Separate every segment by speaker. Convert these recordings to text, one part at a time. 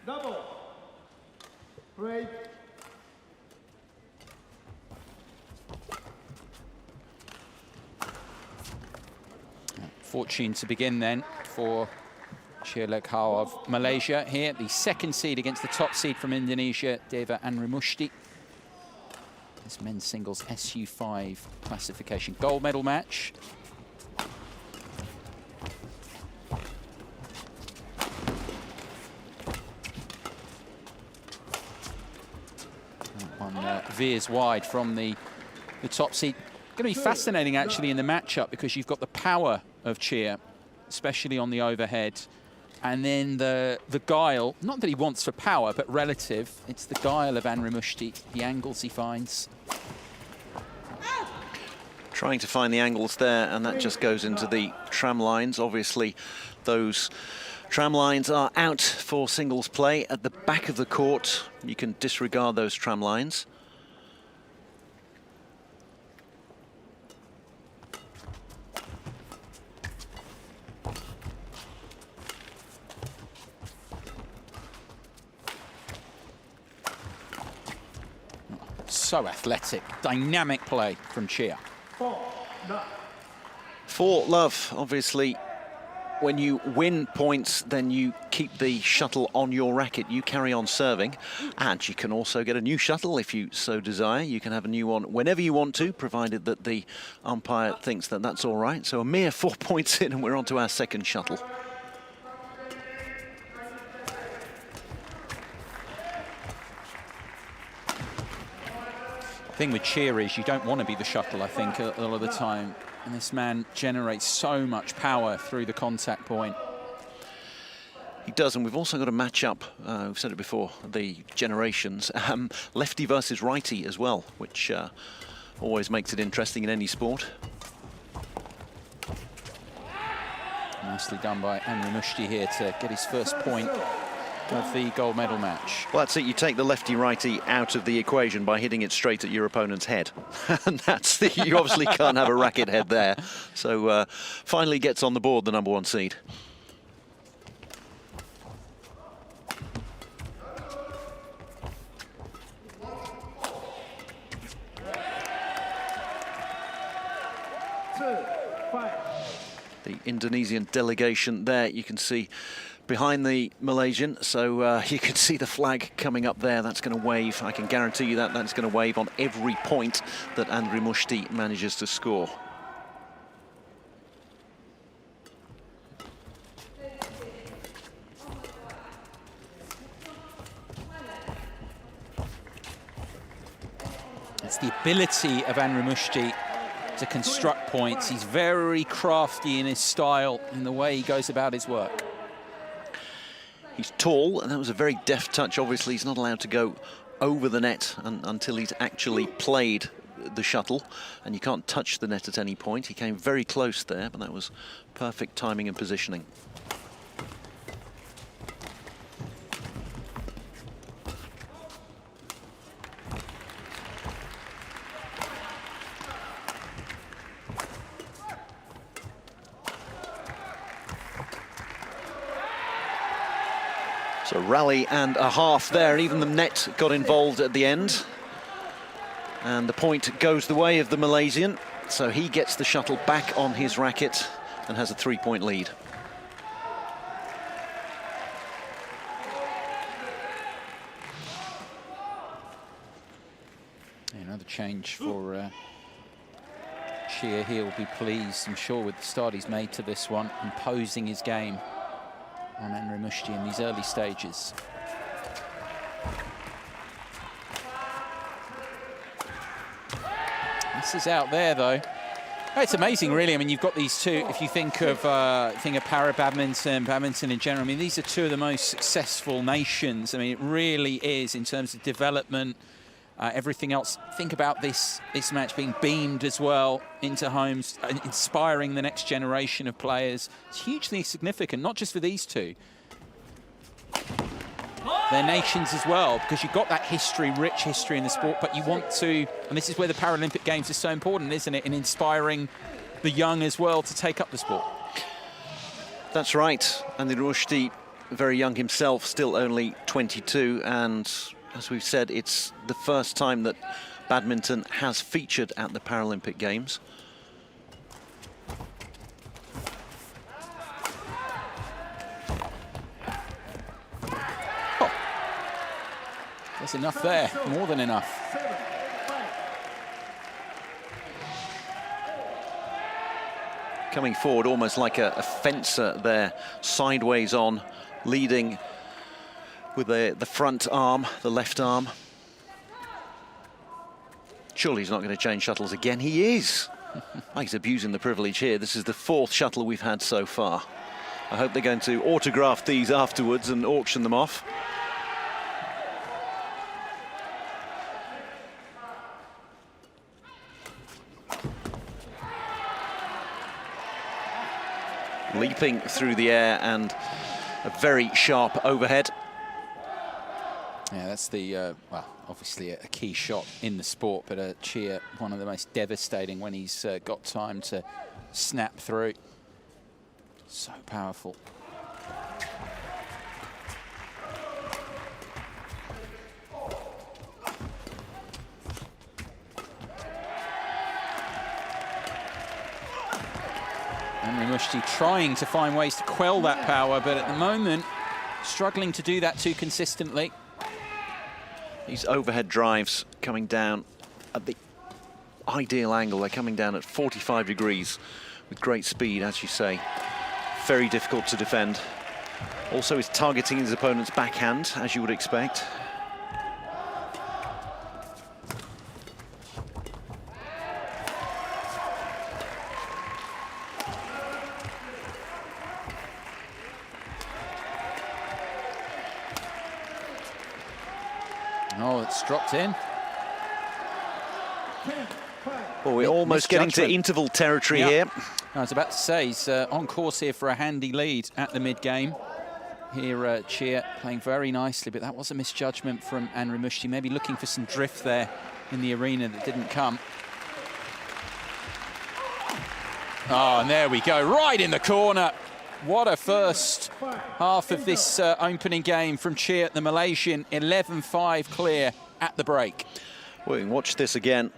Speaker 1: Double. Break.
Speaker 2: Fortune to begin then for Malaysia Liek Hou of Malaysia here. The second seed against the top seed from Indonesia, Deva Anrimusthi. This men's singles SU5 classification gold medal match. That one veers wide from the top seed. Going to be fascinating actually in the matchup because you've got the power of Cheah, especially on the overhead, and then the guile, not that he wants for power, but relative. It's the guile of Anrimusthi, the angles he finds.
Speaker 3: Trying to find the angles there, and that just goes into the tram lines. Obviously, those tram lines are out for singles play at the back of the court. You can disregard those tram lines.
Speaker 2: So athletic, dynamic play from Cheah.
Speaker 3: 4-love, obviously, when you win points, then you keep the shuttle on your racket. You carry on serving, and you can also get a new shuttle if you so desire. You can have a new one whenever you want to, provided that the umpire thinks that that's all right. So a mere 4 points in, and we're on to our second shuttle.
Speaker 2: The thing with Cheah is you don't want to be the shuttle, I think, a lot of the time. And this man generates so much power through the contact point.
Speaker 3: He does, and we've also got a match-up, we've said it before, the generations, lefty versus righty as well, which always makes it interesting in any sport.
Speaker 2: Nicely done by Anrimusthi here to get his first point of the gold medal match.
Speaker 3: Well, that's it. You take the lefty-righty out of the equation by hitting it straight at your opponent's head. And that's the, you obviously can't have a racket head there. So finally gets on the board, the #1 seed. The Indonesian delegation there, you can see behind the Malaysian, so you can see the flag coming up there. That's going to wave. I can guarantee you that that's going to wave on every point that Anrimusthi manages to score.
Speaker 2: It's the ability of Anrimusthi to construct points. He's very crafty in his style, in the way he goes about his work.
Speaker 3: He's tall, and that was a very deft touch. Obviously, he's not allowed to go over the net until he's actually played the shuttle, and you can't touch the net at any point. He came very close there, but that was perfect timing and positioning. So rally and a half there, and even the net got involved at the end. And the point goes the way of the Malaysian, so he gets the shuttle back on his racket and has a 3-point lead.
Speaker 2: Another change for Cheah. He'll be pleased, I'm sure, with the start he's made to this one, imposing his game on Anrimusthi in these early stages. This is out there, though. It's amazing, really. I mean, you've got these two. If you think of para badminton, badminton in general, I mean, these are two of the most successful nations. I mean, it really is in terms of development, everything else. Think about this match being beamed as well into homes, inspiring the next generation of players. It's hugely significant, not just for these two, their nations as well, because you've got that history, rich history in the sport, but you want to, and this is where the Paralympic Games is so important, isn't it, in inspiring the young as well to take up the sport.
Speaker 3: That's right. Anrimusthi very young himself, still only 22, and as we've said, it's the first time that badminton has featured at the Paralympic Games.
Speaker 2: Oh. There's enough there, more than enough.
Speaker 3: Coming forward almost like a fencer there, sideways on, leading with the front arm, the left arm. Surely he's not going to change shuttles again. He is. He's abusing the privilege here. This is the 4th shuttle we've had so far. I hope they're going to autograph these afterwards and auction them off. Leaping through the air and a very sharp overhead.
Speaker 2: Yeah, that's the, well, obviously a key shot in the sport, but Cheah, one of the most devastating when he's got time to snap through. So powerful. Anrimusthi trying to find ways to quell that power, but at the moment, struggling to do that too consistently.
Speaker 3: These overhead drives coming down at the ideal angle. They're coming down at 45 degrees with great speed, as you say. Very difficult to defend. Also, he's targeting his opponent's backhand, as you would expect.
Speaker 2: Oh, it's dropped in.
Speaker 3: Well, we're almost getting to interval territory here.
Speaker 2: I was about to say, he's on course here for a handy lead at the mid-game. Here, Cheah playing very nicely, but that was a misjudgment from Anrimusthi, maybe looking for some drift there in the arena that didn't come. Oh, and there we go, right in the corner. What a first half of this opening game from Cheah, the Malaysian, 11-5 clear at the break.
Speaker 3: We can watch this again.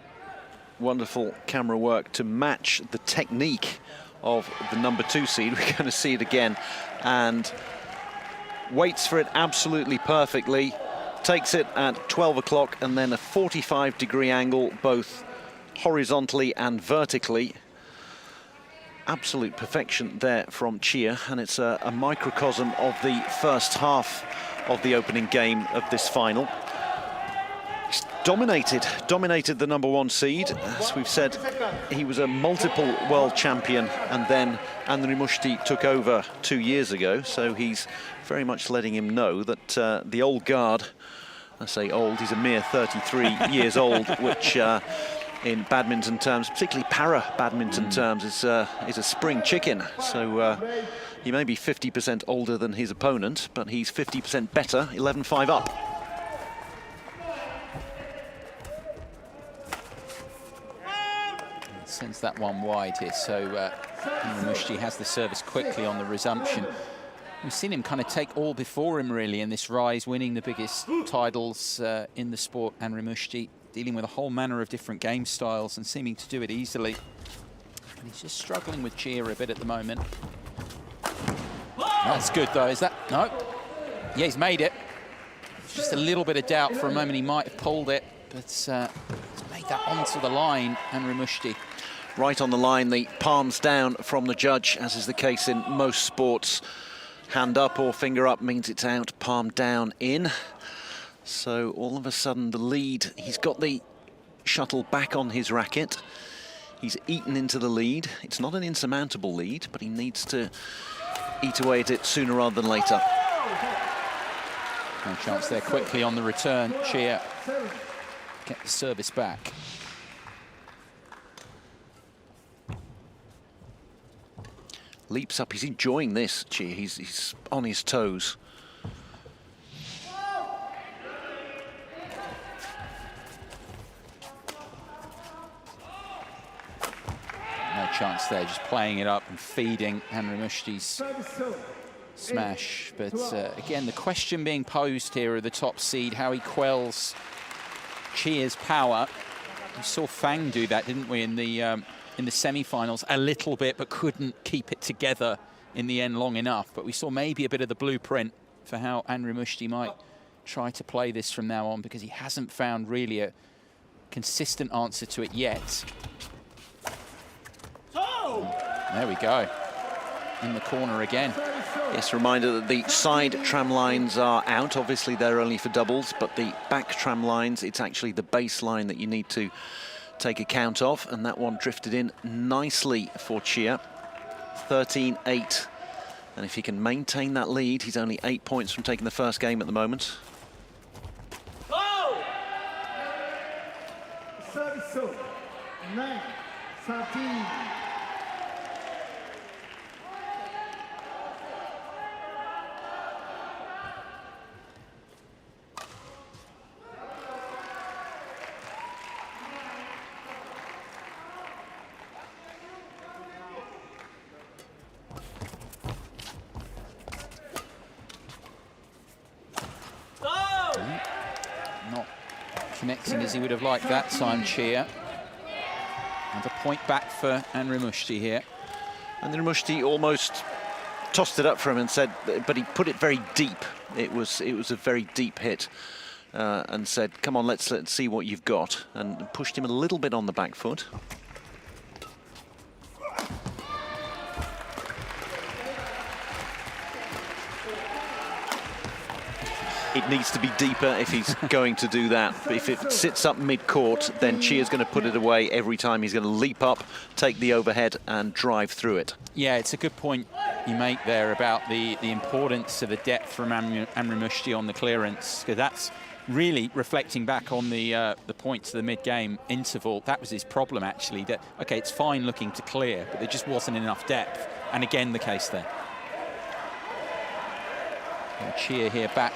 Speaker 3: Wonderful camera work to match the technique of the #2 seed. We're going to see it again, and waits for it absolutely perfectly. Takes it at 12 o'clock and then a 45-degree angle, both horizontally and vertically. Absolute perfection there from Cheah, and it's a microcosm of the first half of the opening game of this final. He's dominated the #1 seed. As we've said, he was a multiple world champion, and then Anrimusthi took over 2 years ago, so he's very much letting him know that the old guard, I say old, he's a mere 33 years old, which in badminton terms, particularly para-badminton terms, is a spring chicken. So he may be 50% older than his opponent, but he's 50% better, 11-5 up.
Speaker 2: Sends that one wide here, so Anrimusthi has the service quickly on the resumption. We've seen him kind of take all before him, really, in this rise, winning the biggest titles in the sport. Anrimusthi dealing with a whole manner of different game styles and seeming to do it easily. And he's just struggling with Cheah a bit at the moment. That's good, though. Is that? No. Yeah, he's made it. Just a little bit of doubt for a moment. He might have pulled it, but he's made that onto the line, Anrimusthi.
Speaker 3: Right on the line, the palms down from the judge, as is the case in most sports. Hand up or finger up means it's out, palm down in. So all of a sudden the lead, he's got the shuttle back on his racket. He's eaten into the lead. It's not an insurmountable lead, but he needs to eat away at it sooner rather than later.
Speaker 2: No chance there quickly on the return. Cheah get the service back.
Speaker 3: Leaps up, he's enjoying this, Cheah. He's on his toes.
Speaker 2: No chance there, just playing it up and feeding Anrimushti's smash. But again, the question being posed here of the top seed, how he quells Cheah's power. We saw Fang do that, didn't we, in the semi-finals a little bit, but couldn't keep it together in the end long enough. But we saw maybe a bit of the blueprint for how Anrimusthi might try to play this from now on, because he hasn't found really a consistent answer to it yet. There we go. In the corner again.
Speaker 3: Yes, reminder that the side tram lines are out. Obviously, they're only for doubles, but the back tram lines, it's actually the baseline that you need to take account of. And that one drifted in nicely for Cheah. 13-8. And if he can maintain that lead, he's only 8 points from taking the first game at the moment.
Speaker 1: Service 9-13.
Speaker 2: Not connecting as he would have liked that time, Cheah. And a point back for Anrimusthi here.
Speaker 3: Anrimusthi almost tossed it up for him and said, but he put it very deep. It was a very deep hit, and said, "Come on, let's see what you've got," and pushed him a little bit on the back foot. It needs to be deeper if he's going to do that. If it sits up mid-court, then Cheah's going to put it away every time. He's going to leap up, take the overhead and drive through it. Yeah,
Speaker 2: it's a good point you make there about the importance of the depth from Anrimusthi on the clearance, because that's really reflecting back on the points of the mid-game interval. That was his problem, actually. That, okay, it's fine looking to clear, but there just wasn't enough depth. And again, the case there. Cheah here back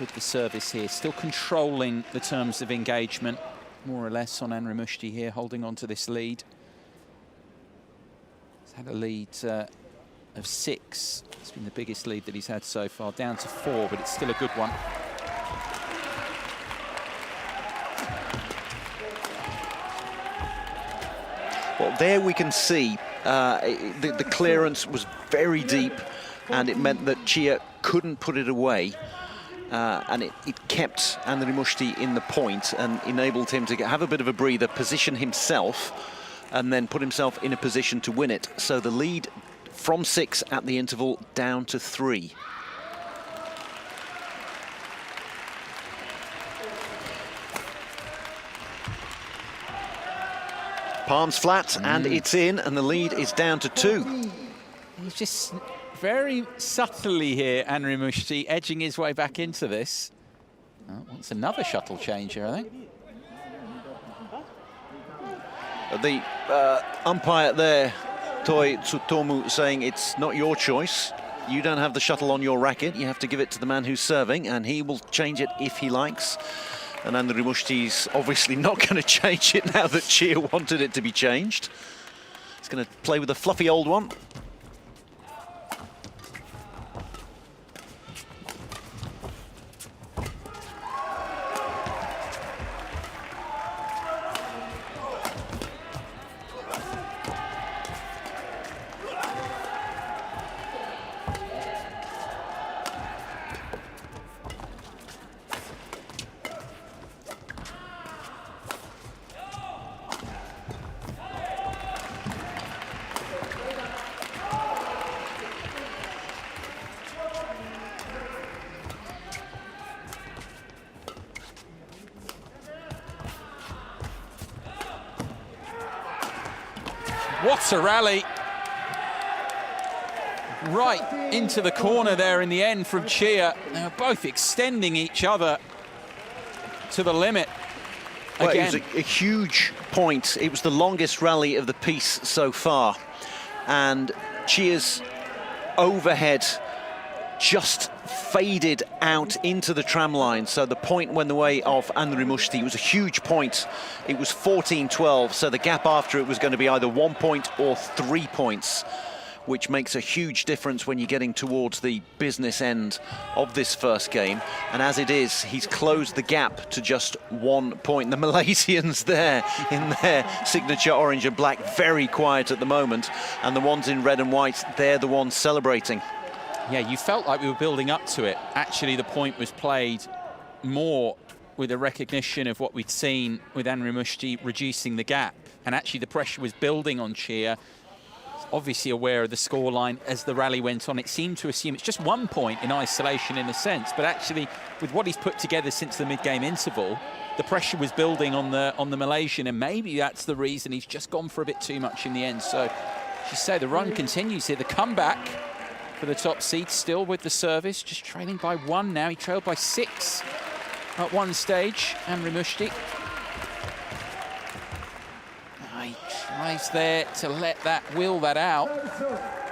Speaker 2: with the service here, still controlling the terms of engagement, more or less, on Anrimusthi here, holding on to this lead. He's had a lead of 6. It's been the biggest lead that he's had so far, down to 4, but it's still a good one.
Speaker 3: Well, there we can see the clearance was very deep, and it meant that Cheah couldn't put it away. And it kept Anrimusthi in the point and enabled him to have a bit of a breather, position himself, and then put himself in a position to win it. So the lead from 6 at the interval down to 3. Palms flat, and it's in, and the lead is down to 2.
Speaker 2: He's just very subtly here, Anrimusthi, edging his way back into this. Oh, wants another shuttle change here, I think.
Speaker 3: The umpire there, Toi Tsutomu, saying it's not your choice. You don't have the shuttle on your racket. You have to give it to the man who's serving, and he will change it if he likes. And Anrimushti's obviously not going to change it now that Cheah wanted it to be changed. He's going to play with a fluffy old one.
Speaker 2: What a rally. Right into the corner there in the end from Cheah. They were both extending each other to the limit.
Speaker 3: Well,
Speaker 2: again.
Speaker 3: It was a huge point. It was the longest rally of the piece so far. And Cheah's overhead just faded out into the tram line. So the point went the way of Anrimusthi. It was a huge point. It was 14-12. So the gap after it was going to be either 1 point or 3 points. which makes a huge difference when you're getting towards the business end of this first game. And as it is, he's closed the gap to just 1 point. The Malaysians there in their signature orange and black, very quiet at the moment. And the ones in red and white, they're the ones celebrating.
Speaker 2: Yeah, you felt like we were building up to it. Actually, the point was played more with a recognition of what we'd seen with Anrimusthi reducing the gap. And actually the pressure was building on Cheah. Obviously aware of the scoreline as the rally went on. It seemed to assume it's just 1 point in isolation in a sense, but actually with what he's put together since the mid-game interval, the pressure was building on the Malaysian, and maybe that's the reason he's just gone for a bit too much in the end. So, as you say, the run continues here. The comeback for the top seed, still with the service, just trailing by 1 now. He trailed by 6 at one stage, Anrimusthi. He tries there to will that out,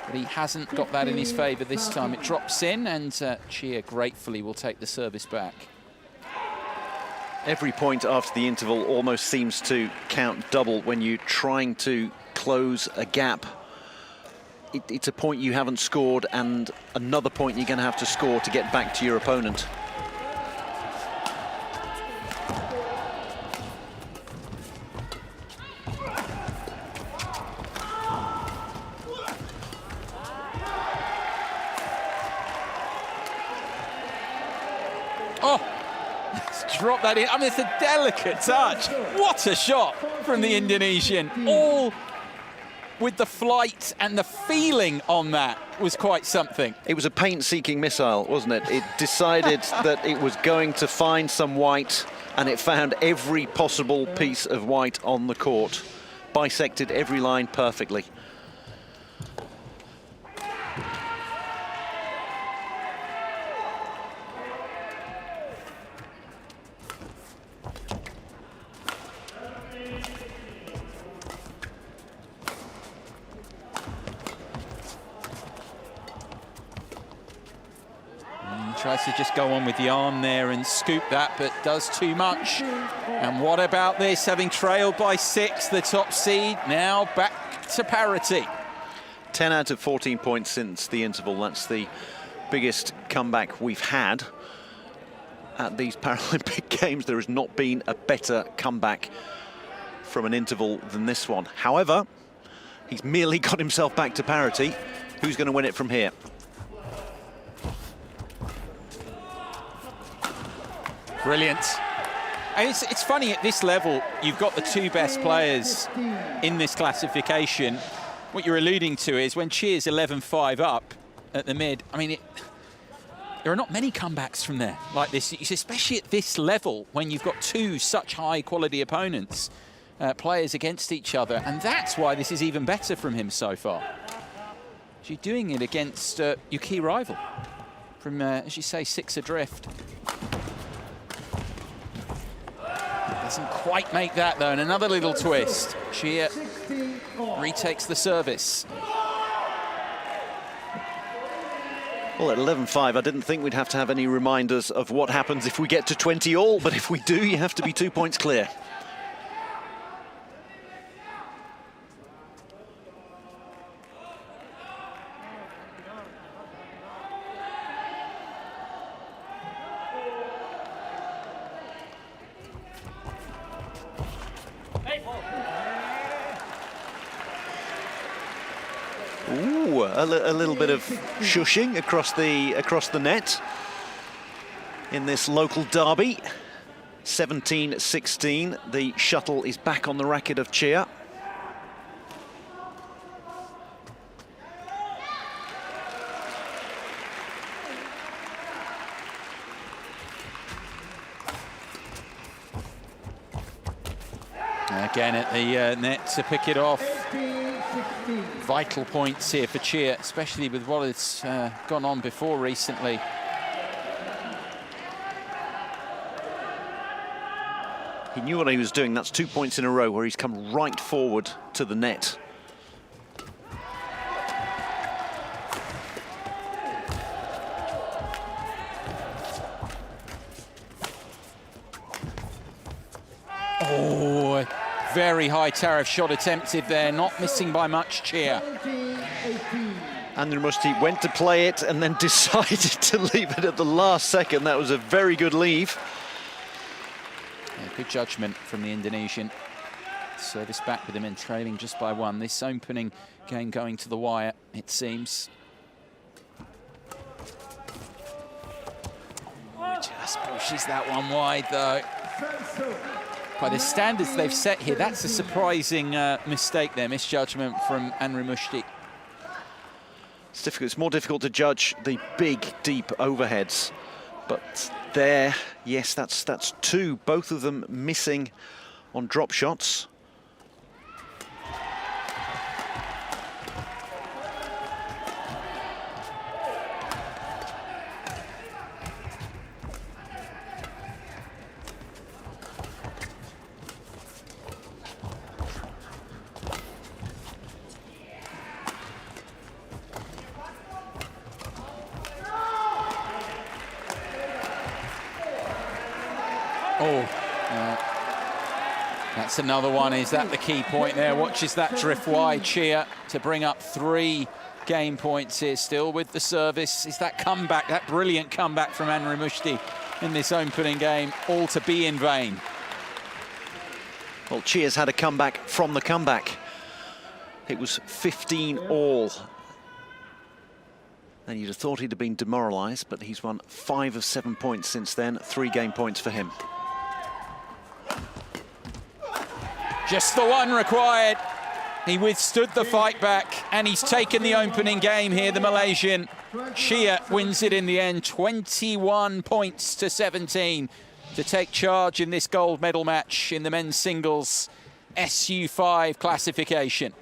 Speaker 2: but he hasn't got that in his favour this time. It drops in, and Cheah gratefully will take the service back.
Speaker 3: Every point after the interval almost seems to count double when you're trying to close a gap. It's a point you haven't scored and another point you're going to have to score to get back to your opponent.
Speaker 2: Drop that in. I mean, it's a delicate touch. What a shot from the Indonesian. All with the flight and the feeling on that was quite something.
Speaker 3: It was a paint-seeking missile, wasn't it? It decided that it was going to find some white, and it found every possible piece of white on the court. Bisected every line perfectly.
Speaker 2: Tries to just go on with the arm there and scoop that, but does too much. And what about this? Having trailed by 6, the top seed now back to parity.
Speaker 3: 10 out of 14 points since the interval. That's the biggest comeback we've had at these Paralympic Games. There has not been a better comeback from an interval than this one. However, he's merely got himself back to parity. Who's going to win it from here?
Speaker 2: Brilliant. And it's funny, at this level, you've got the 2 best players in this classification. What you're alluding to is when Cheah's 11-5 up at the mid, I mean, there are not many comebacks from there like this, especially at this level when you've got 2 such high-quality opponents, players against each other. And that's why this is even better from him so far. You're doing it against your key rival from, as you say, 6 adrift. Doesn't quite make that, though, and another little twist. Cheah retakes the service.
Speaker 3: Well, at 11-5, I didn't think we'd have to have any reminders of what happens if we get to 20 all, but if we do, you have to be 2 points clear. Ooh, a little bit of shushing across the net in this local derby. 17-16. The shuttle is back on the racket of Cheah.
Speaker 2: Again at the net to pick it off. Vital points here for Cheah, especially with what has gone on before recently.
Speaker 3: He knew what he was doing. That's 2 points in a row where he's come right forward to the net.
Speaker 2: Oh, very high tariff shot attempted there, not missing by much, Cheah.
Speaker 3: Anrimusthi went to play it and then decided to leave it at the last second. That was a very good leave.
Speaker 2: Yeah, good judgment from the Indonesian. Service back with him in trailing just by 1. This opening game going to the wire, it seems. Oh, just pushes that one wide, though. By the standards they've set here, that's a surprising mistake there, misjudgment from Anrimusthi.
Speaker 3: It's difficult. It's more difficult to judge the big, deep overheads. But there, yes, that's 2, both of them missing on drop shots.
Speaker 2: That's another one. Is that the key point there? Watches that drift wide. Cheah to bring up 3 game points here, still with the service. Is that comeback, that brilliant comeback from Anrimusthi in this opening game, all to be in vain?
Speaker 3: Well, Cheah's had a comeback from the comeback. It was 15 all. And you'd have thought he'd have been demoralised, but he's won 5 of 7 points since then. 3 game points for him.
Speaker 2: Just the one required. He withstood the fight back, and he's taken the opening game here, the Malaysian. Cheah wins it in the end, 21 points to 17 to take charge in this gold medal match in the men's singles SU5 classification.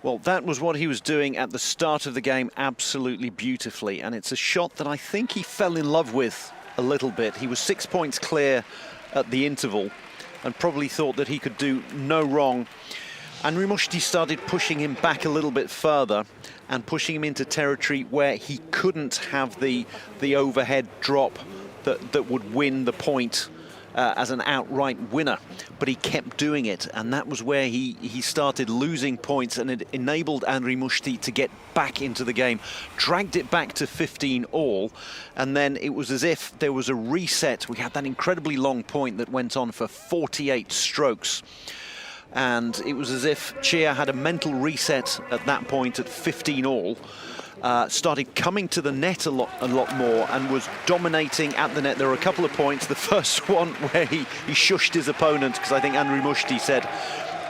Speaker 3: Well, that was what he was doing at the start of the game absolutely beautifully, and it's a shot that I think he fell in love with a little bit. He was 6 points clear at the interval and probably thought that he could do no wrong. Anrimusthi started pushing him back a little bit further and pushing him into territory where he couldn't have the overhead drop that would win the point as an outright winner, but he kept doing it, and that was where he started losing points, and it enabled Anrimusthi to get back into the game, dragged it back to 15 all, and then it was as if there was a reset. We had that incredibly long point that went on for 48 strokes, and it was as if Cheah had a mental reset at that point at 15 all. Started coming to the net a lot more and was dominating at the net. There were a couple of points. The first one where he shushed his opponent, because I think Anrimusthi said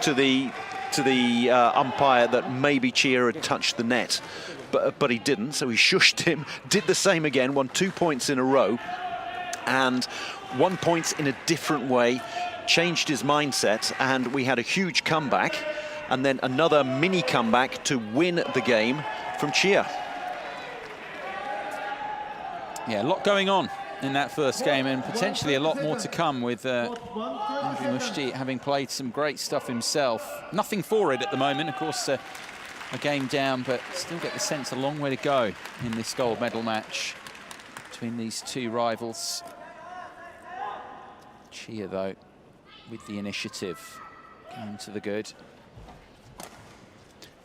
Speaker 3: to the umpire that maybe Cheah had touched the net, but he didn't. So he shushed him, did the same again, won 2 points in a row, and 1 point in a different way, changed his mindset, and we had a huge comeback, and then another mini comeback to win the game from Cheah.
Speaker 2: Yeah, a lot going on in that first game, and potentially a lot more to come with Anrimusthi having played some great stuff himself. Nothing for it at the moment, of course, a game down, but still get the sense a long way to go in this gold medal match between these 2 rivals. Cheah, though, with the initiative, going to the good.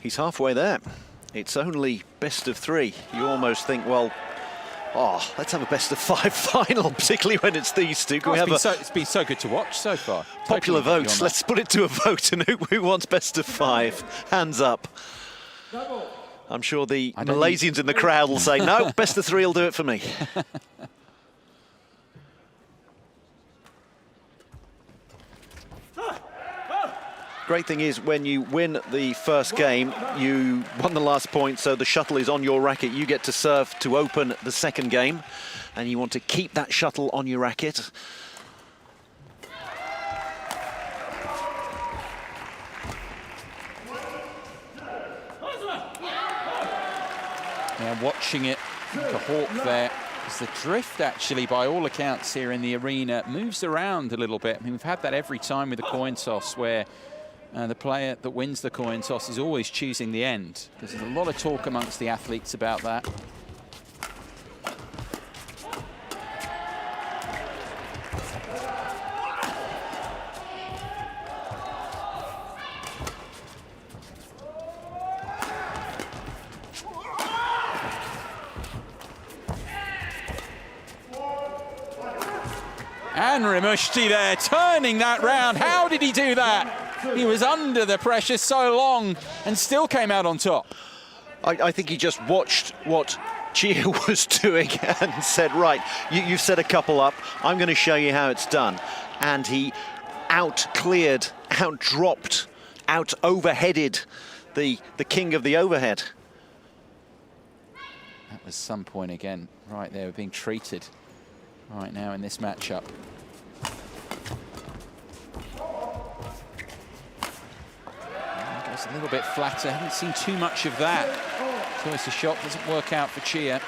Speaker 3: He's halfway there. It's only best of 3. You almost think, well, let's have a best of 5 final, particularly when it's these 2. Can we have
Speaker 2: it's been so good to watch so far.
Speaker 3: Popular votes. Let's put it to a vote, and who wants best of 5? Hands up. I'm sure the Malaysians in the crowd will say, no, best of 3 will do it for me. Great thing is, when you win the first game, you won the last point, so the shuttle is on your racket. You get to serve to open the second game, and you want to keep that shuttle on your racket.
Speaker 2: Yeah, watching it like a hawk there. As the drift, actually, by all accounts here in the arena, moves around a little bit. I mean, we've had that every time with the coin toss, where the player that wins the coin toss is always choosing the end. There's a lot of talk amongst the athletes about that. Anrimusthi there, turning that round. How did he do that? He was under the pressure so long and still came out on top.
Speaker 3: I think he just watched what Cheah was doing and said, right, you've set a couple up, I'm going to show you how it's done. And he out-cleared, out-dropped, out-overheaded the king of the overhead.
Speaker 2: That was some point again, right there, we're being treated right now in this matchup. Goes a little bit flatter, haven't seen too much of that. Choice of shot doesn't work out for Cheah.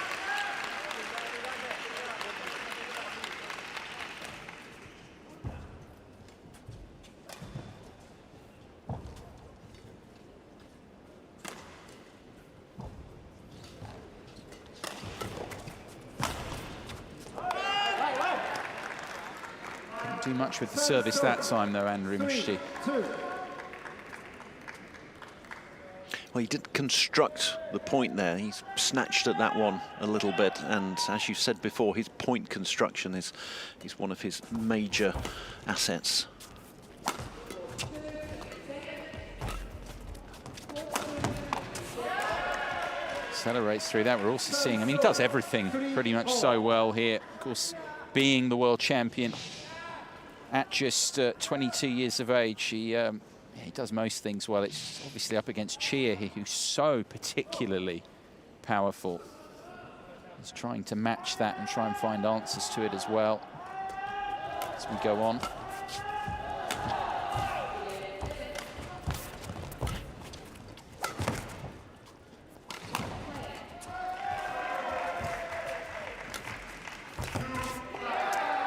Speaker 2: Didn't do much with the service that time though, Anrimusthi.
Speaker 3: Well, he did construct the point there. He's snatched at that one a little bit, and as you said before, his point construction is one of his major assets.
Speaker 2: Accelerates through that. We're also seeing, I mean, he does everything pretty much so well here. Of course, being the world champion at just 22 years of age, he does most things well. It's obviously up against Cheah here, who's so particularly powerful. He's trying to match that and try and find answers to it as well as we go on.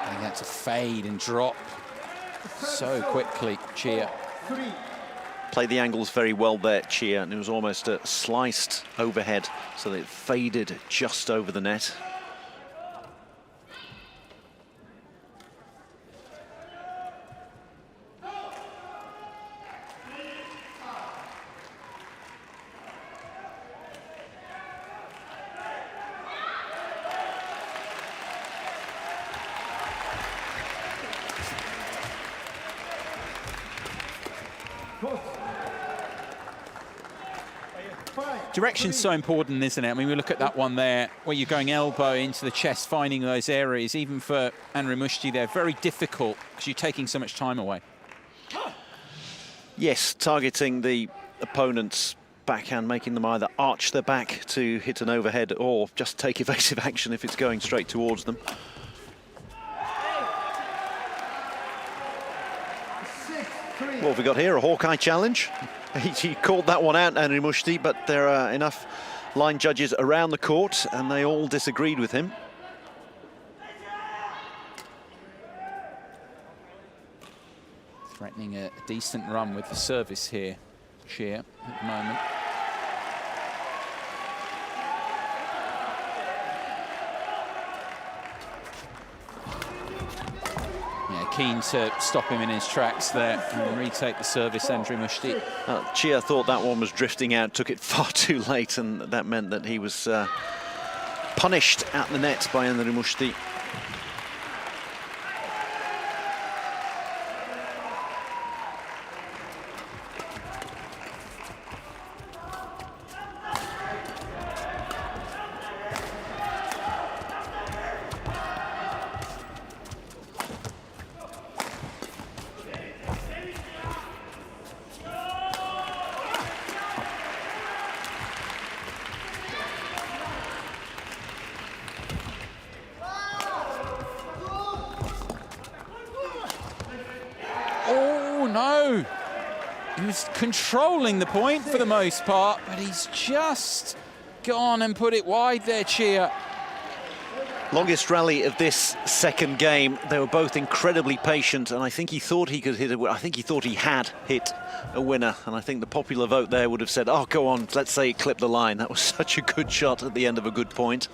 Speaker 2: And that's a fade and drop so quickly, Cheah.
Speaker 3: Played the angles very well there, Cheah, and it was almost a sliced overhead, so that it faded just over the net.
Speaker 2: Direction's so important, isn't it? I mean, we look at that one there, where you're going elbow into the chest, finding those areas, even for Anrimusthi there, very difficult, because you're taking so much time away.
Speaker 3: Yes, targeting the opponent's backhand, making them either arch their back to hit an overhead or just take evasive action if it's going straight towards them. What have we got here? A Hawkeye challenge? He called that one out, Anrimusthi, but there are enough line judges around the court and they all disagreed with him.
Speaker 2: Threatening a decent run with the service here, Cheah, at the moment. Keen to stop him in his tracks there and retake the service, Anrimusthi.
Speaker 3: Cheah thought that one was drifting out, took it far too late, and that meant that he was punished at the net by Anrimusthi.
Speaker 2: Controlling the point for the most part, but he's just gone and put it wide there, Cheah.
Speaker 3: Longest rally of this second game. They were both incredibly patient, and I think he thought he could hit a winner. I think he thought he had hit a winner, and I think the popular vote there would have said, oh, go on, let's say it clipped the line. That was such a good shot at the end of a good point.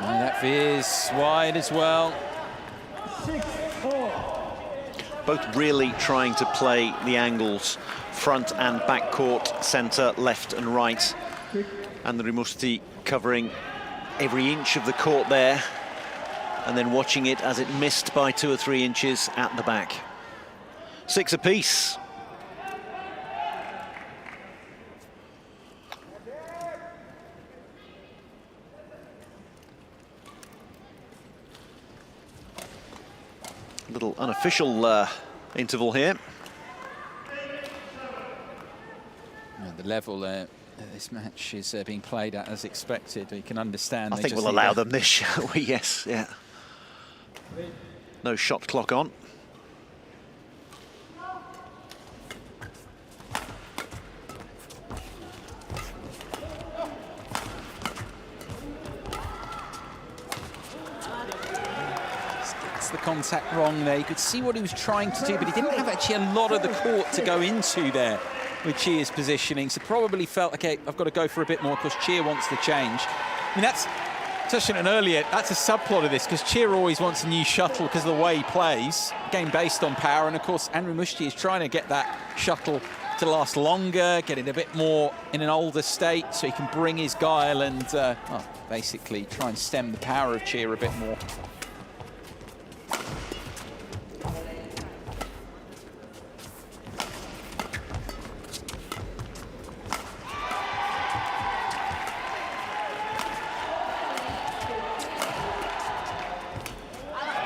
Speaker 3: That
Speaker 2: veers wide as well.
Speaker 3: both really trying to play the angles, front and back court, centre, left and right. Anrimusthi covering every inch of the court there, and then watching it as it missed by 2 or 3 inches at the back. 6 apiece. Little unofficial interval here.
Speaker 2: The level this match is being played at as expected. You can understand.
Speaker 3: I think we'll allow them this, shall we? Yes, yeah. No shot clock on.
Speaker 2: Gets the contact wrong there. You could see what he was trying to do, but he didn't have actually a lot of the court to go into there with Cheah's positioning, so probably felt, okay, I've got to go for a bit more because Cheah wants the change. I mean, that's, touched on it earlier, that's a subplot of this, because Cheah always wants a new shuttle because of the way he plays, game based on power, and of course Anrimusthi is trying to get that shuttle to last longer, get it a bit more in an older state so he can bring his guile and well, basically try and stem the power of Cheah a bit more.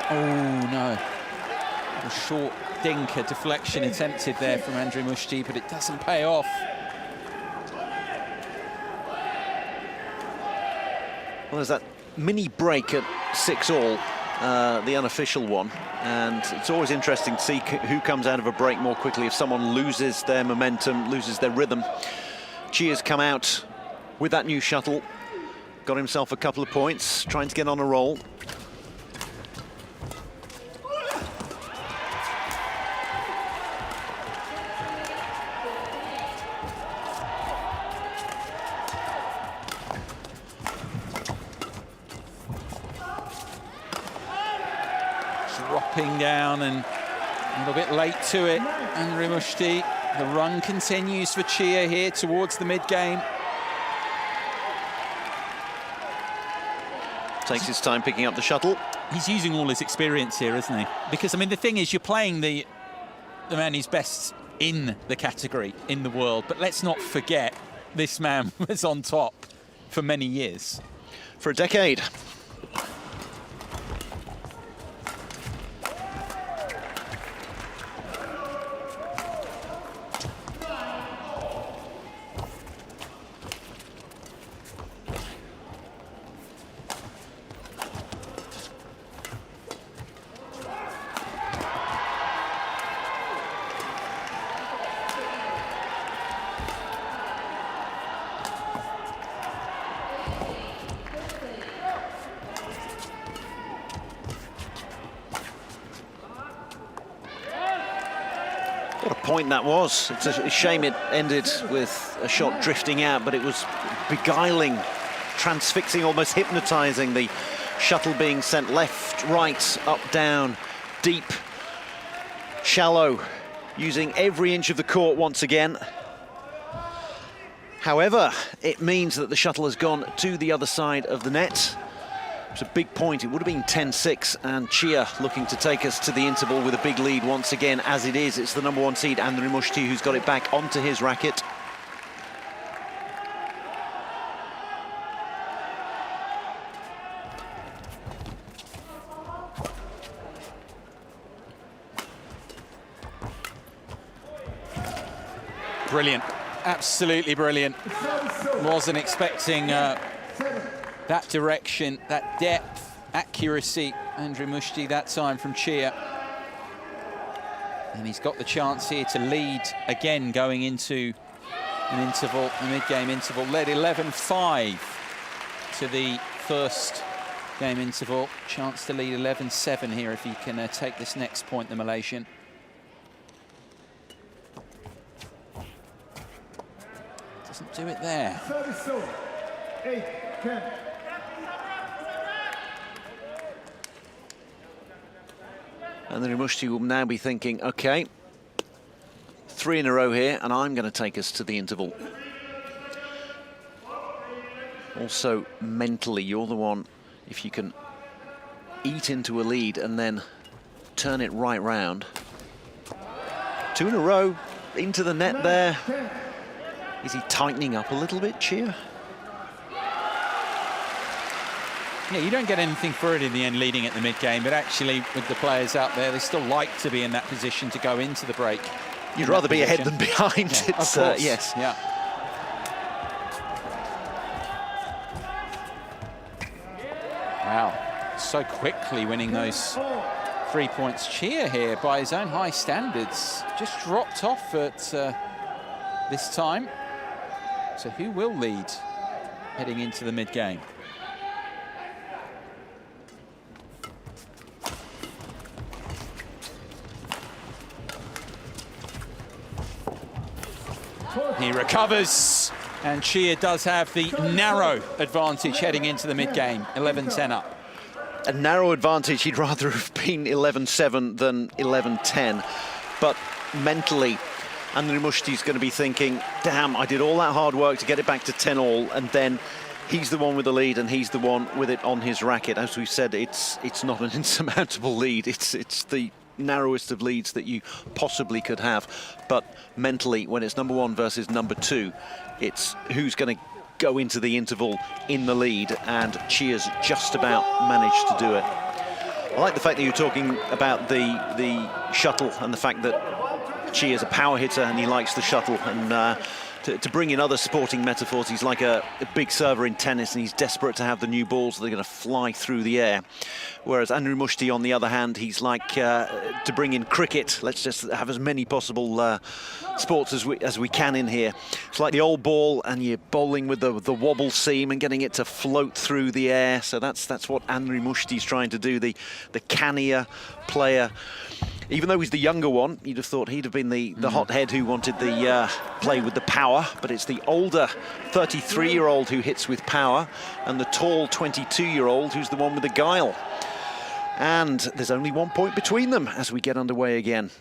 Speaker 2: Oh, no. A short dinker deflection attempted there from Anrimusthi, but it doesn't pay off.
Speaker 3: Well, there's that mini break at 6-all, the unofficial one, and it's always interesting to see who comes out of a break more quickly if someone loses their momentum, loses their rhythm. Cheah's come out with that new shuttle, got himself a couple of points, trying to get on a roll.
Speaker 2: Dropping down and a little bit late to it. Anrimusthi, the run continues for Cheah here towards the mid-game.
Speaker 3: Takes his time picking up the shuttle.
Speaker 2: He's using all his experience here, isn't he? Because, I mean, the thing is, you're playing the man who's best in the category in the world, but let's not forget this man was on top for many years.
Speaker 3: For a decade. What a point that was. It's a shame it ended with a shot drifting out, but it was beguiling, transfixing, almost hypnotizing. The shuttle being sent left, right, up, down, deep, shallow, using every inch of the court once again. However, it means that the shuttle has gone to the other side of the net. It's a big point. It would have been 10-6, and Cheah looking to take us to the interval with a big lead once again. As it is, it's the #1 seed, Anrimusthi, who's got it back onto his racket.
Speaker 2: Brilliant, absolutely brilliant. Wasn't expecting that direction, that depth, accuracy. Anrimusthi that time from Cheah. And he's got the chance here to lead again going into an interval, a mid-game interval. Led 11-5 to the first game interval. Chance to lead 11-7 here if he can take this next point, the Malaysian. Doesn't do it there.
Speaker 3: And Anrimusthi will now be thinking, OK, 3 in a row here, and I'm going to take us to the interval. Also, mentally, you're the one, if you can eat into a lead and then turn it right round. 2 in a row, into the net there. Is he tightening up a little bit, Cheah?
Speaker 2: Yeah, you don't get anything for it in the end, leading at the mid-game, but actually, with the players out there, they still like to be in that position to go into the break.
Speaker 3: You'd rather be ahead than behind.
Speaker 2: Yeah,
Speaker 3: It's,
Speaker 2: of course.
Speaker 3: yes.
Speaker 2: Yeah. Wow, so quickly winning those 3 points. Cheah here, by his own high standards, just dropped off at this time. So who will lead heading into the mid-game? He recovers, and Cheah does have the narrow advantage heading into the mid-game, 11-10 up.
Speaker 3: A narrow advantage. He'd rather have been 11-7 than 11-10. But mentally, Anrimusti's going to be thinking, damn, I did all that hard work to get it back to 10-all, and then he's the one with the lead, and he's the one with it on his racket. As we said, it's not an insurmountable lead. It's the narrowest of leads that you possibly could have. But mentally, when it's number 1 versus number 2, it's who's going to go into the interval in the lead, and Cheah's just about managed to do it. I like the fact that you're talking about the shuttle and the fact that Cheah's a power hitter and he likes the shuttle, and to bring in other sporting metaphors, he's like a big server in tennis, and he's desperate to have the new balls that are going to fly through the air. Whereas Anrimusthi, on the other hand, he's like to bring in cricket. Let's just have as many possible sports as we can in here. It's like the old ball, and you're bowling with the wobble seam and getting it to float through the air. So that's what Anrimusti's trying to do, the cannier player. Even though he's the younger one, you'd have thought he'd have been the hothead who wanted the play with the power, but it's the older 33-year-old who hits with power, and the tall 22-year-old who's the one with the guile. And there's only 1 point between them as we get underway again.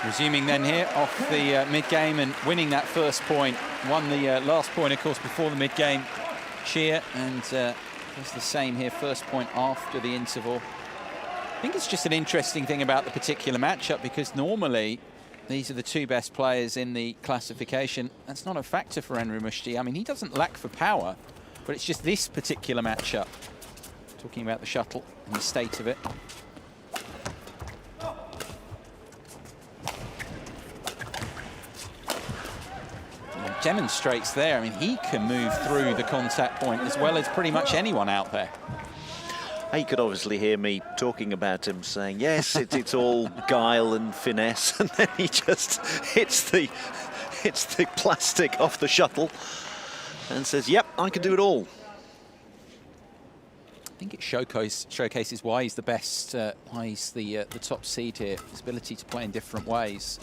Speaker 2: Resuming then here off the mid-game and winning that first point. Won the last point, of course, before the mid-game, Cheah, and it's the same here, first point after the interval. I think it's just an interesting thing about the particular matchup, because normally these are the 2 best players in the classification. That's not a factor for Anrimusthi. I mean, he doesn't lack for power, but it's just this particular matchup. Talking about the shuttle and the state of it. Demonstrates there. I mean, he can move through the contact point as well as pretty much anyone out there.
Speaker 3: You could obviously hear me talking about him, saying, yes, it's all guile and finesse, and then he just hits the plastic off the shuttle and says, yep, I can do it all.
Speaker 2: I think it showcases why he's the best, why he's the top seed here, his ability to play in different ways.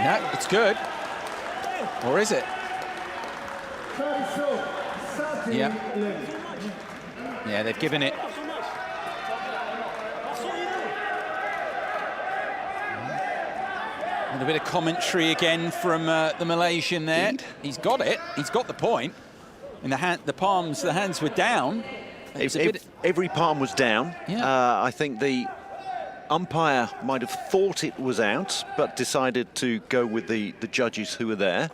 Speaker 2: No, it's good. Or is it? Yeah. Yeah, they've given it. And a bit of commentary again from the Malaysian there. He's got it. He's got the point. And the hands were down.
Speaker 3: Every palm was down.
Speaker 2: Yeah.
Speaker 3: I think the umpire might have thought it was out, but decided to go with the judges who were there.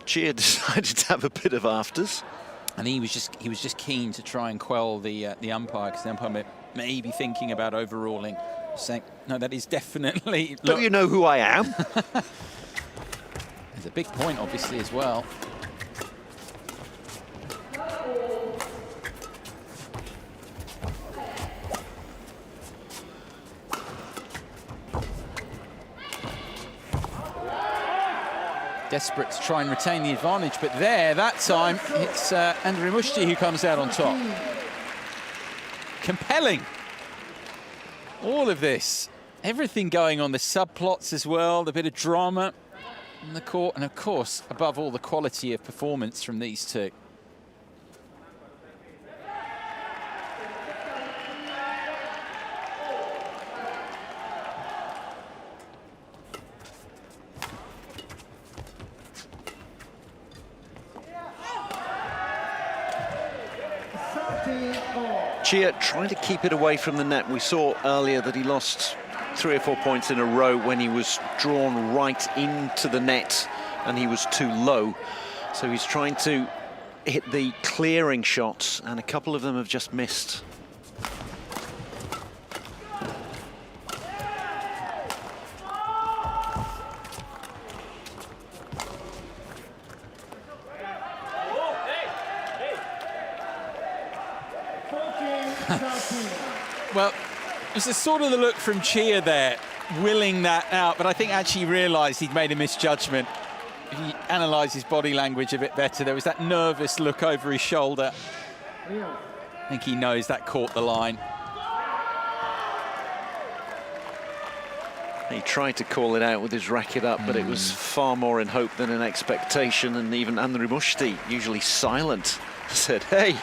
Speaker 3: Cheah decided to have a bit of afters.
Speaker 2: And he was just keen to try and quell the umpire, because the umpire may be thinking about overruling. saying, no, that is definitely...
Speaker 3: Don't you know who I am?
Speaker 2: There's a big point, obviously, as well. Desperate to try and retain the advantage, but there, that time, it's Anrimusthi who comes out on top. Compelling. All of this, everything going on, the subplots as well, the bit of drama on the court, and of course, above all, the quality of performance from these two.
Speaker 3: Cheah trying to keep it away from the net. We saw earlier that he lost 3 or 4 points in a row when he was drawn right into the net and he was too low. So he's trying to hit the clearing shots, and a couple of them have just missed.
Speaker 2: Well, it's a sort of the look from Cheah there, willing that out, but I think actually realised he'd made a misjudgment. If he analysed his body language a bit better, there was that nervous look over his shoulder. I think he knows that caught the line.
Speaker 3: He tried to call it out with his racket up, but it was far more in hope than in expectation, and even Anrimusthi, usually silent, said, hey.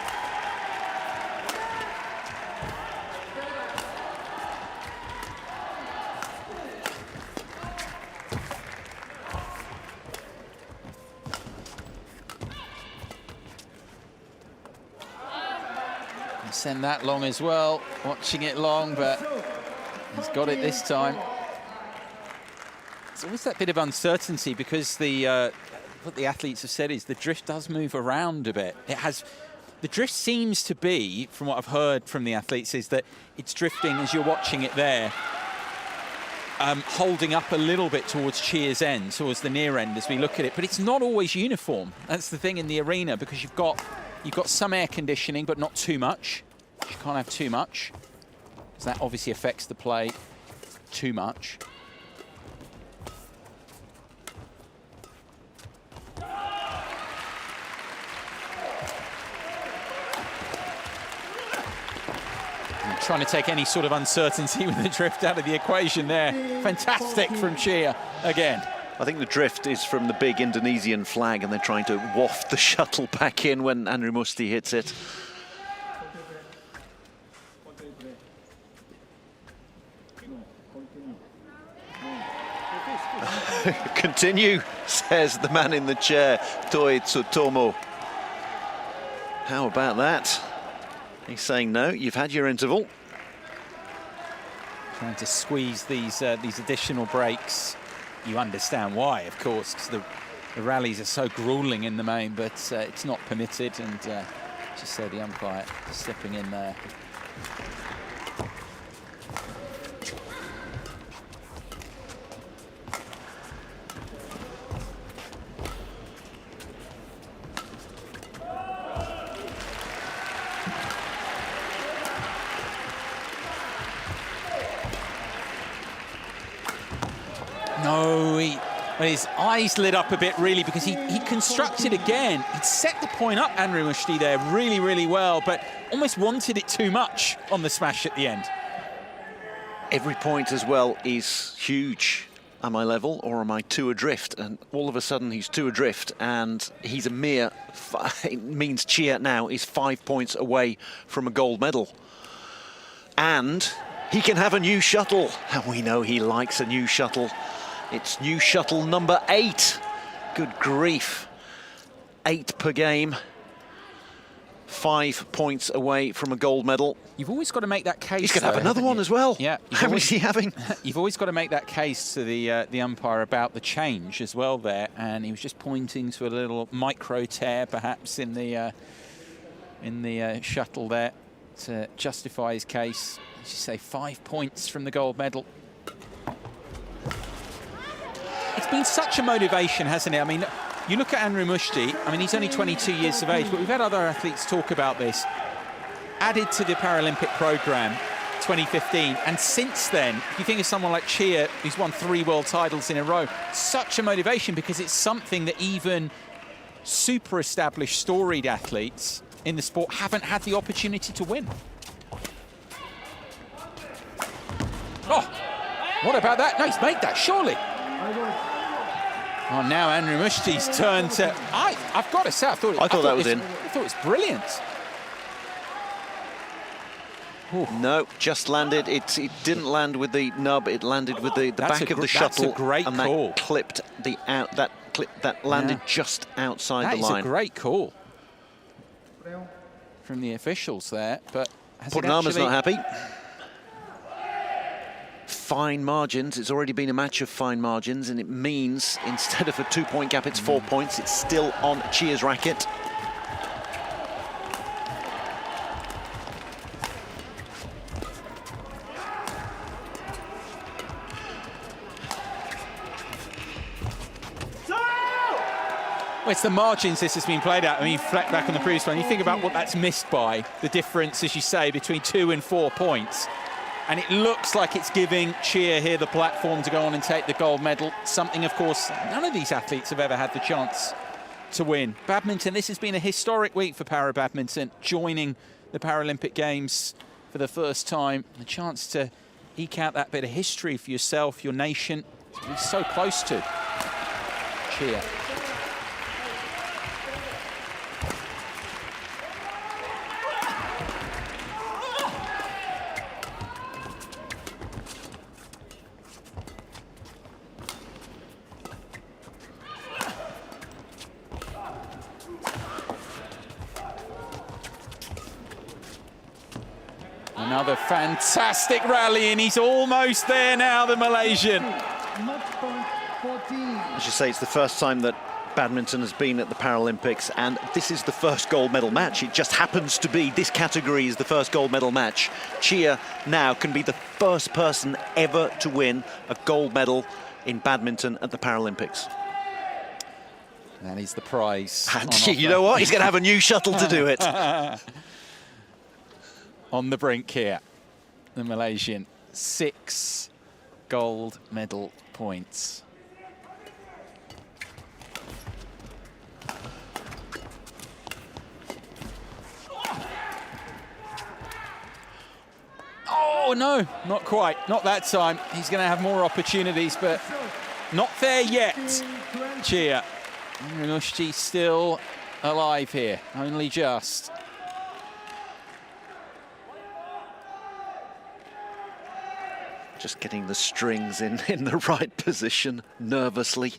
Speaker 2: Send that long as well, watching it long, but he's got it this time. It's always that bit of uncertainty because what the athletes have said is the drift does move around a bit. The drift seems to be, from what I've heard from the athletes, is that it's drifting as you're watching it there, holding up a little bit towards Cheah's end, towards the near end as we look at it, but it's not always uniform. That's the thing in the arena, because you've got some air conditioning, but not too much. You can't have too much, because that obviously affects the play too much. And trying to take any sort of uncertainty with the drift out of the equation there. Fantastic from Cheah again.
Speaker 3: I think the drift is from the big Indonesian flag, and they're trying to waft the shuttle back in when Anrimusthi hits it. Continue, says the man in the chair, Toi Tsutomo. How about that? He's saying no, you've had your interval.
Speaker 2: Trying to squeeze these additional breaks. You understand why, of course, because the rallies are so grueling in the main, but it's not permitted, and just so the umpire stepping in there. No, his eyes lit up a bit, really, because he constructed again. He'd set the point up, Anrimusthi, there really, really well, but almost wanted it too much on the smash at the end.
Speaker 3: Every point as well is huge. Am I level or am I two adrift? And all of a sudden he's two adrift, and he's a mere... It means Cheah now is 5 points away from a gold medal. And he can have a new shuttle, and we know he likes a new shuttle. It's new shuttle number 8. Good grief. 8 per game. 5 points away from a gold medal.
Speaker 2: You've always got to make that case.
Speaker 3: He's going to have another one as well.
Speaker 2: Yeah.
Speaker 3: How many is he having?
Speaker 2: You've always got to make that case to the umpire about the change as well there, and he was just pointing to a little micro tear perhaps in the shuttle there. to justify his case. As you say, 5 points from the gold medal. It's been such a motivation, hasn't it? I mean, you look at Anrimusthi, I mean, he's only 22 years of age, but we've had other athletes talk about this. Added to the Paralympic programme 2015, and since then, if you think of someone like Cheah, who's won 3 world titles in a row, such a motivation because it's something that even super established, storied athletes in the sport haven't had the opportunity to win. Oh, what about that? No, he's made that, surely. Oh, now Anrimushti's turn to... I've got to say, I thought
Speaker 3: that was in.
Speaker 2: I thought it was brilliant. Ooh.
Speaker 3: No, just landed. It didn't land with the nub. It landed with the back of the shuttle.
Speaker 2: That's a great call.
Speaker 3: That clipped that landed just outside the line.
Speaker 2: That is a great call from the officials there, but
Speaker 3: Purnama's not happy. Fine margins. It's already been a match of fine margins, and it means instead of a 2-point gap, it's 4 points. It's still on Cheah's racket.
Speaker 2: Well, it's the margins this has been played at. I mean, reflect back on the previous one. You think about what that's missed by, the difference, as you say, between 2 and 4 points. And it looks like it's giving Cheah here the platform to go on and take the gold medal. Something, of course, none of these athletes have ever had the chance to win. Badminton, this has been a historic week for para-badminton, joining the Paralympic Games for the first time. The chance to eke out that bit of history for yourself, your nation, to be so close to. Cheah. Another fantastic rally, and he's almost there now, the Malaysian.
Speaker 3: As you say, it's the first time that badminton has been at the Paralympics, and this is the first gold medal match. It just happens to be this category is the first gold medal match. Cheah now can be the first person ever to win a gold medal in badminton at the Paralympics.
Speaker 2: That is the prize.
Speaker 3: And you know what? He's going to have a new shuttle to do it.
Speaker 2: On the brink here, the Malaysian, 6 gold medal points. Oh, no, not quite. Not that time. He's going to have more opportunities, but not there yet. Cheah. Anrimusthi still alive here, only just.
Speaker 3: Just getting the strings in the right position, nervously.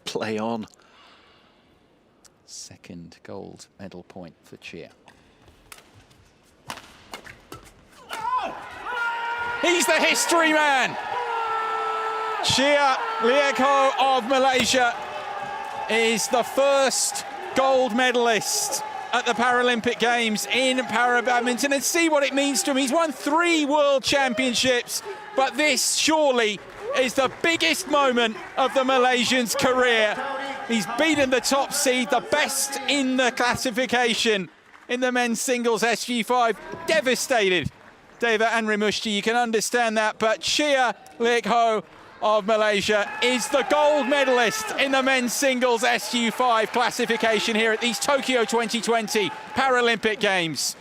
Speaker 3: Play on.
Speaker 2: Second gold medal point for Cheah. He's the history man! Malaysia Liek Hou of Malaysia is the first gold medalist at the Paralympic Games in para-badminton, and see what it means to him. He's won 3 world championships, but this surely is the biggest moment of the Malaysian's career. He's beaten the top seed, the best in the classification in the men's singles SG5. Devastated, David Anrimusthi, you can understand that, but Malaysia Liek Hou of Malaysia is the gold medalist in the men's singles SG5 classification here at these Tokyo 2020 Paralympic Games.